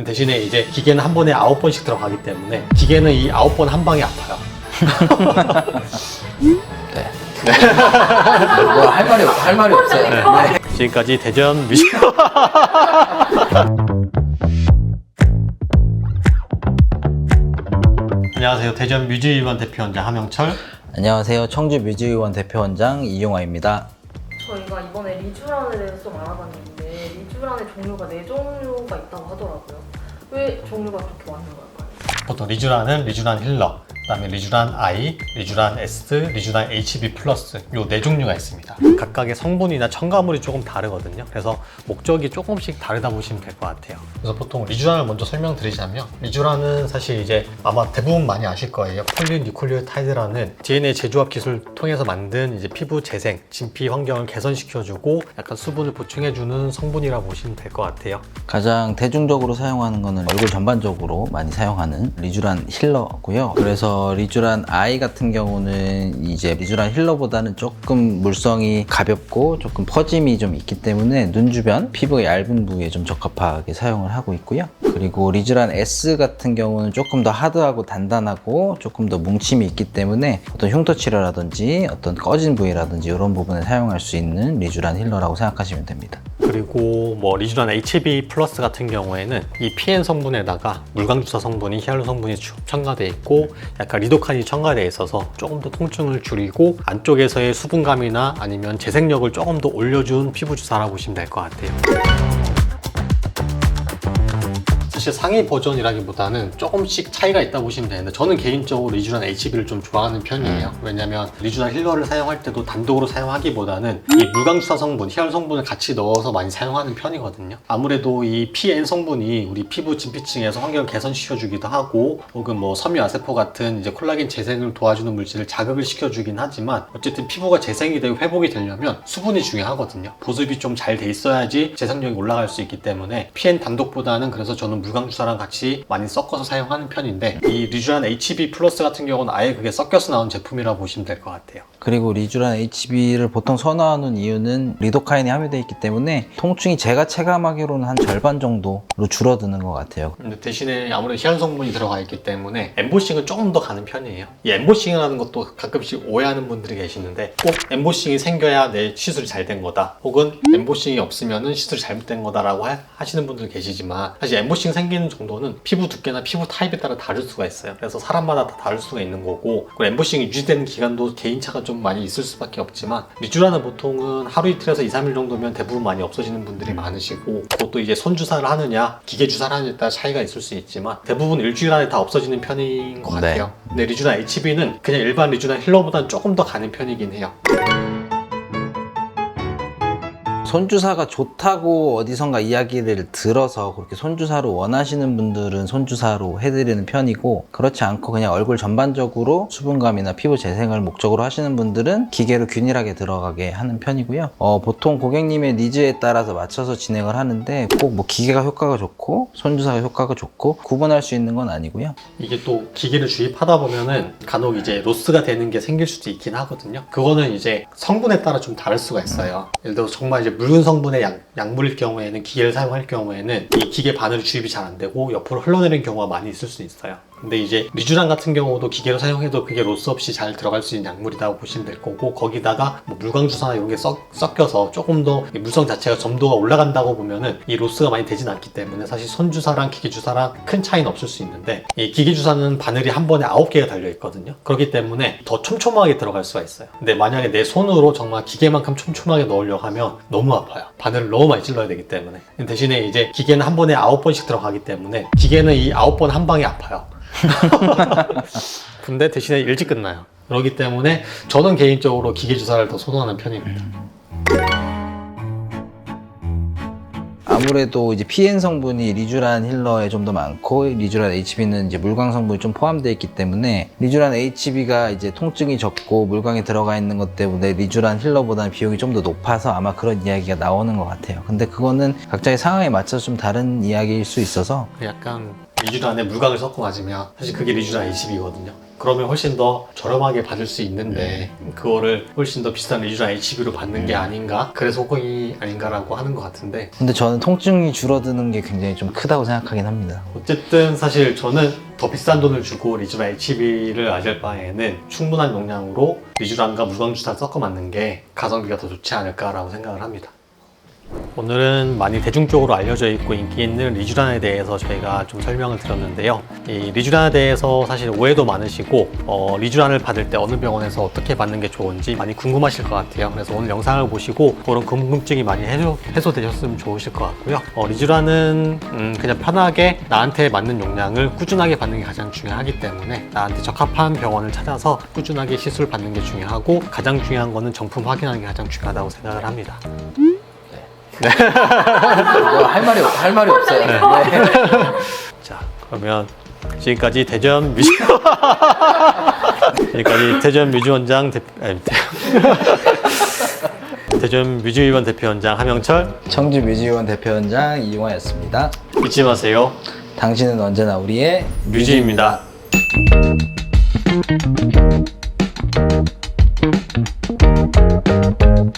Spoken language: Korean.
대신에 이제 기계는 한 번에 9번씩 들어가기 때문에 기계는 이 9번 한 방에 아파요. 네. 뭐 할 말이 없어요. 네. 지금까지 대전 뮤직 안녕하세요. 대전 뮤직위원 대표원장 하명철. 안녕하세요. 청주 뮤직위원 대표원장 이용화입니다. 저희가 이번에 리쥬란에 대해서 좀 알아봤는데 리쥬란의 종류가 4종류가 있다고 하더라고요. 왜 종류가 그렇게 많은 걸까요? 보통 리쥬란은 리쥬란 힐러, 그다음에 리쥬란 I, 리쥬란 S, 리쥬란 HB 플러스 요 4종류가 있습니다. 각각의 성분이나 첨가물이 조금 다르거든요. 그래서 목적이 조금씩 다르다 보시면 될 것 같아요. 그래서 보통 리쥬란을 먼저 설명드리자면 리쥬란은 사실 이제 아마 대부분 많이 아실 거예요. 폴리뉴클리오타이드라는 DNA 재조합 기술을 통해서 만든 이제 피부 재생, 진피 환경을 개선시켜주고 약간 수분을 보충해주는 성분이라고 보시면 될 것 같아요. 가장 대중적으로 사용하는 거는 얼굴 전반적으로 많이 사용하는 리쥬란 힐러고요. 그래서 리쥬란 I 같은 경우는 이제 리쥬란 힐러보다는 조금 물성이 가볍고 조금 퍼짐이 좀 있기 때문에 눈 주변 피부가 얇은 부위에 좀 적합하게 사용을 하고 있고요. 그리고 리쥬란 S 같은 경우는 조금 더 하드하고 단단하고 조금 더 뭉침이 있기 때문에 어떤 흉터 치료라든지 어떤 꺼진 부위라든지 이런 부분에 사용할 수 있는 리쥬란 힐러라고 생각하시면 됩니다. 그리고 뭐 리쥬란 HB 플러스 같은 경우에는 이 PN 성분에다가 물광주사 성분이 히알루론 성분이 첨가되어 있고 약간 리도칸이 첨가되어 있어서 조금 더 통증을 줄이고 안쪽에서의 수분감이나 아니면 재생력을 조금 더 올려준 피부 주사라고 보시면 될 것 같아요. 사실 상위 버전이라기보다는 조금씩 차이가 있다고 보시면 되는데 저는 개인적으로 리쥬란 HB를 좀 좋아하는 편이에요. 왜냐면 리쥬란 힐러를 사용할 때도 단독으로 사용하기보다는 이 물광주사 성분, 히알루론 성분을 같이 넣어서 많이 사용하는 편이거든요. 아무래도 이 PN 성분이 우리 피부 진피층에서 환경을 개선시켜주기도 하고 혹은 뭐 섬유아세포 같은 이제 콜라겐 재생을 도와주는 물질을 자극을 시켜주긴 하지만 어쨌든 피부가 재생이 되고 회복이 되려면 수분이 중요하거든요. 보습이 좀 잘 돼 있어야지 재생력이 올라갈 수 있기 때문에 PN 단독보다는 그래서 저는 물광주사랑 같이 많이 섞어서 사용하는 편인데 이 리쥬란 HB 플러스 같은 경우는 아예 그게 섞여서 나온 제품이라고 보시면 될 것 같아요. 그리고 리쥬란 HB를 보통 선호하는 이유는 리도카인이 함유되어 있기 때문에 통증이 제가 체감하기로는 한 절반 정도로 줄어드는 것 같아요. 근데 대신에 아무래도 히알루론 성분이 들어가 있기 때문에 엠보싱은 조금 더 가는 편이에요. 이 엠보싱이라는 것도 가끔씩 오해하는 분들이 계시는데 꼭 엠보싱이 생겨야 내 시술이 잘 된 거다 혹은 엠보싱이 없으면 시술이 잘못된 거다라고 하시는 분들 계시지만 사실 엠보싱 생기는 정도는 피부 두께나 피부 타입에 따라 다를 수가 있어요. 그래서 사람마다 다 다를 수가 있는 거고 그리고 엠보싱이 유지되는 기간도 개인차가 좀 많이 있을 수밖에 없지만 리쥬란은 보통은 하루 이틀에서 2, 3일 정도면 대부분 많이 없어지는 분들이 많으시고 그것도 이제 손주사를 하느냐 기계 주사를 하느냐에 따라 차이가 있을 수 있지만 대부분 일주일 안에 다 없어지는 편인 것 같아요. 근데 리쥬란 HB는 그냥 일반 리쥬란 힐러보다는 조금 더 가는 편이긴 해요. 손주사가 좋다고 어디선가 이야기를 들어서 그렇게 손주사로 원하시는 분들은 손주사로 해드리는 편이고 그렇지 않고 그냥 얼굴 전반적으로 수분감이나 피부 재생을 목적으로 하시는 분들은 기계로 균일하게 들어가게 하는 편이고요. 보통 고객님의 니즈에 따라서 맞춰서 진행을 하는데 꼭 뭐 기계가 효과가 좋고 손주사가 효과가 좋고 구분할 수 있는 건 아니고요. 이게 또 기계를 주입하다 보면은 간혹 이제 로스가 되는 게 생길 수도 있긴 하거든요. 그거는 이제 성분에 따라 좀 다를 수가 있어요. 예를 들어서 정말 이제 묽은 성분의 약물일 경우에는 기계를 사용할 경우에는 이 기계 바늘이 주입이 잘 안 되고 옆으로 흘러내리는 경우가 많이 있을 수 있어요. 근데 이제 리쥬란 같은 경우도 기계로 사용해도 그게 로스 없이 잘 들어갈 수 있는 약물이라고 보시면 될 거고 거기다가 뭐 물광주사나 이런 게 섞여서 조금 더 물성 자체가 점도가 올라간다고 보면은 이 로스가 많이 되진 않기 때문에 사실 손주사랑 기계주사랑 큰 차이는 없을 수 있는데 이 기계주사는 바늘이 한 번에 9개가 달려 있거든요. 그렇기 때문에 더 촘촘하게 들어갈 수가 있어요. 근데 만약에 내 손으로 정말 기계만큼 촘촘하게 넣으려고 하면 너무 아파요. 바늘을 너무 많이 찔러야 되기 때문에. 대신에 이제 기계는 한 번에 9번씩 들어가기 때문에 기계는 이 9번 한 방에 아파요. 근데 대신에 일찍 끝나요. 그렇기 때문에 저는 개인적으로 기계 주사를 더 선호하는 편입니다. 아무래도 이제 PN 성분이 리쥬란 힐러에 좀 더 많고 리쥬란 HB는 이제 물광 성분이 좀 포함되어 있기 때문에 리쥬란 HB가 이제 통증이 적고 물광이 들어가 있는 것 때문에 리쥬란 힐러보다는 비용이 좀 더 높아서 아마 그런 이야기가 나오는 것 같아요. 근데 그거는 각자의 상황에 맞춰서 좀 다른 이야기일 수 있어서 약간 리쥬란에 물광을 섞어 맞으면 사실 그게 리쥬란 HB거든요. 그러면 훨씬 더 저렴하게 받을 수 있는데 그거를 훨씬 더 비싼 리쥬란 HB로 받는 게 아닌가? 그래서 호갱이 아닌가라고 하는 것 같은데 근데 저는 통증이 줄어드는 게 굉장히 좀 크다고 생각하긴 합니다. 어쨌든 사실 저는 더 비싼 돈을 주고 리쥬란 HB를 맞을 바에는 충분한 용량으로 리쥬란과 무광주사를 섞어 맞는 게 가성비가 더 좋지 않을까라고 생각을 합니다. 오늘은 많이 대중적으로 알려져 있고 인기 있는 리쥬란에 대해서 저희가 좀 설명을 드렸는데요. 이 리쥬란에 대해서 사실 오해도 많으시고 리쥬란을 받을 때 어느 병원에서 어떻게 받는 게 좋은지 많이 궁금하실 것 같아요. 그래서 오늘 영상을 보시고 그런 궁금증이 많이 해소되셨으면 좋으실 것 같고요. 리쥬란은 그냥 편하게 나한테 맞는 용량을 꾸준하게 받는 게 가장 중요하기 때문에 나한테 적합한 병원을 찾아서 꾸준하게 시술 받는 게 중요하고 가장 중요한 거는 정품 확인하는 게 가장 중요하다고 생각을 합니다. 할 말이 없어요. 네. 자, 그러면 지금까지 대전 뮤지 원장 대전 뮤지의원 대표원장 함영철, 청주 뮤지원 대표원장 이용화였습니다. 잊지 마세요. 당신은 언제나 우리의 뮤지입니다.